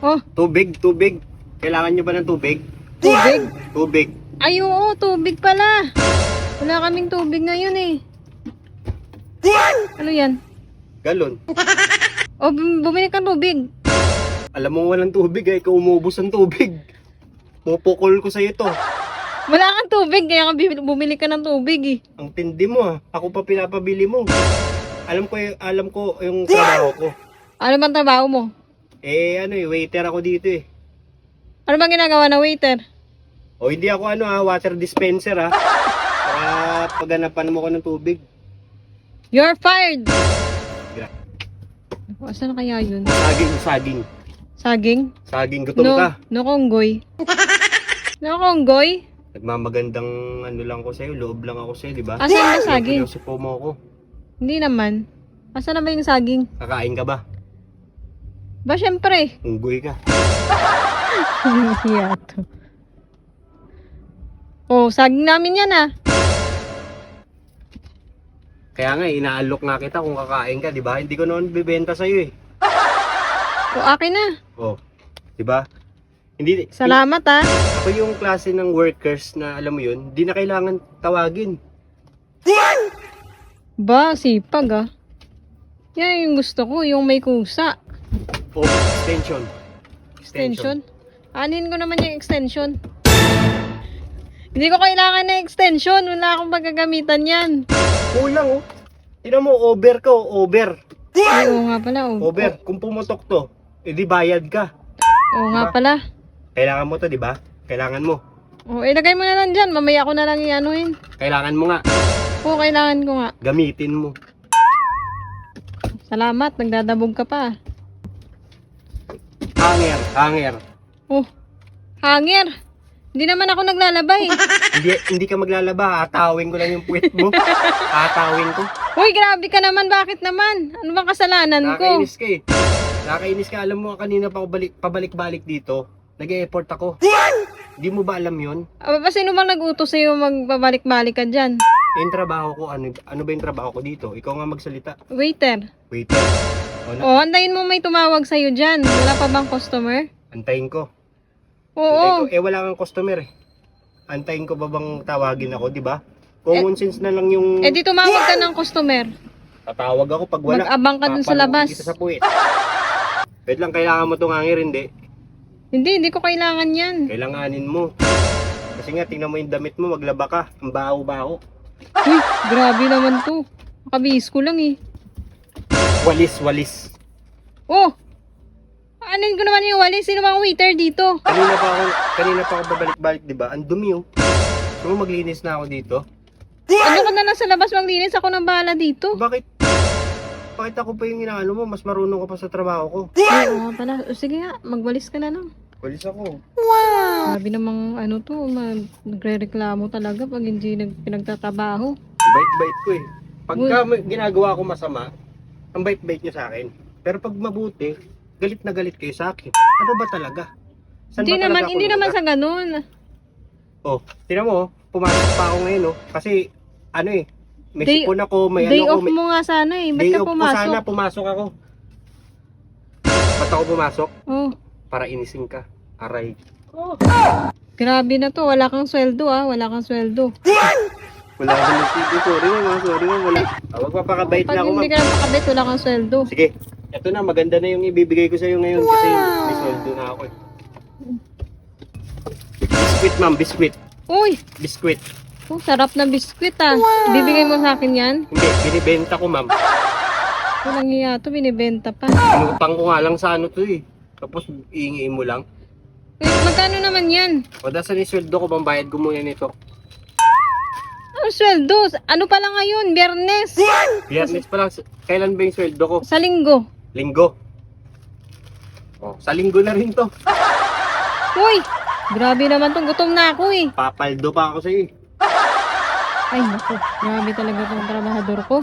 Oh, Tubig. Kailangan nyo ba ng tubig? tubig. Tubig. Ay, oo, tubig pala. Wala kaming tubig ngayon eh. Ano yan? Galon. Oh, bumili kang tubig. Alam mo walang tubig eh. Ikaw umubos ng tubig. Pupukol ko sa'yo to. Wala kang tubig, kaya bumili ka ng tubig eh. Ang tindi mo ah. Ako pa pinapabili mo. Alam ko yung trabaho ko. Ano bang trabaho mo? Waiter ako dito eh. Ano bang ginagawa na waiter? O hindi ako water dispenser ah. Para pagganapan mo ko ng tubig. You're fired! Gra- Asan na kaya yun? Saging. Saging? Gutom ka. No konggoy. No konggoy? Nagmamagandang lang ko sa'yo. Loob lang ako sa'yo, di ba? Asan na saging? Sipo mo ako. Hindi naman. Asan na ba yung saging? Kakain ka ba? Ba, syempre. Unggoy ka. Hiya to. Oh, saging namin yan ah. Kaya nga, inaalok nga kita kung kakain ka, di ba? Hindi ko noon bibenta sa'yo eh. O, akin na. Oh, di ba? Hindi. Salamat ah. Ako yung klase ng workers na alam mo yun, di na kailangan tawagin. Ba, sipag ah. Yan yung gusto ko, yung may kusa. Oh, extension. Extension? Anin ko naman yung extension. Hindi ko kailangan ng extension. Wala akong magagamitan yan. Kulang oh. Tingnan mo, over ka oh, over. Ay, oo nga pala. Oh. Over. Kung pumutok to, edi bayad ka. Oo nga pala. Kailangan mo to, di ba? Kailangan mo. O, ilagay mo na lang dyan. Mamaya ko na lang i-anuhin. Kailangan mo nga. Oo, kailangan ko nga. Gamitin mo. Salamat, nagdadabog ka pa. Hanger. Oh, hanger. Hindi naman ako naglalaba eh. Hindi ka maglalaba, atawin ko lang yung puwet mo. Atawin ko. Uy, grabe ka naman. Bakit naman? Ano bang kasalanan ko? Nakakainis ka eh. Nakakainis ka. Alam mo, kanina pa ako pabalik-balik dito. Nag-e-effort ako. Hindi mo ba alam yun? Aba, sino bang nag-utos sa'yo magpabalik-balik ka dyan? Yung trabaho ko, ano ba yung trabaho ko dito? Ikaw nga magsalita. Waiter. Waiter. O, antayin mo may tumawag sa'yo dyan. Wala pa bang customer? Antayin ko. Oo. Antayin ko. Wala kang customer eh. Antayin ko ba bang tawagin ako, di ba? Common sense na lang yung... Eh di tumawag ka ng customer. Tatawag ako pag wala. Mag-abang ka dun sa labas. Kita sa puwet. Wait lang, kailangan mo itong hangir, hindi. Hindi ko kailangan yan. Kailanganin mo. Kasi nga, tingnan mo yung damit mo, maglaba ka. Ang baho-baho. Uy, grabe naman to. Makabihis ko lang eh. Walis. Oh! Anin ko naman yung walis. Sino bang waiter dito? Kanina pa ako babalik-balik, di ba? Ang dumi oh. So, maglinis na ako dito. Ano ka na lang sa labas maglinis? Ako nang bahala dito. Bakit? Bakit ako pa yung inaano mo? Mas marunong ka pa sa trabaho ko. Ay, oo nga pala. O, sige nga, magwalis ka na lang. Walis ako. Grabe namang ano to, nagre-reklamo talaga pag hindi pinagtatabaho. Bait-bait ko eh. Pagka ginagawa ko masama, ang bait-bait niyo sa akin. Pero pag mabuti, galit na galit kayo sa akin. Ano ba talaga? Saan ba talaga ako Hindi naman lugar? sa ganun. Oh, tingnan mo, oh, pumasok pa ako ngayon, oh. Kasi, may Day- sipon ako, may Day ano off ko, mo nga sana eh. Ba't day ka off ko pumasok? sana, pumasok ako. Ba't ako pumasok? Oh, Para inisin ka. Aray. grabe na to. Wala kang sweldo ah. Wala kang sweldo. Wala ka ng sige. Sorry ma'am, wala. Huwag papakabait Pag na ako, hindi ma'am. ka lang pakabit, wala kang sweldo. Sige, eto na, maganda na yung ibibigay ko sa'yo ngayon kasi may sweldo na ako eh. Biskuit ma'am, biskuit. Uy, Biskuit. oh, sarap na biskwit ah. Bibigay mo sa akin yan? Hindi, binibenta ko ma'am. Walang iya to, binibenta pa. Inutang ko nga lang sa ano to eh. Tapos iingiin mo lang. Wait, magkano naman yan? O dasan yung sweldo ko, pambayad ko muna nito. Ano sweldo? Ano pala ngayon? Biyernes? Biyernes pa lang. Kailan ba yung sweldo ko? Sa linggo? Linggo. O, sa linggo na rin to. Uy, grabe naman to. Gutom na ako eh. Papaldo pa ako sa'yo eh. Ay naku, grabe talaga tong trabahador ko.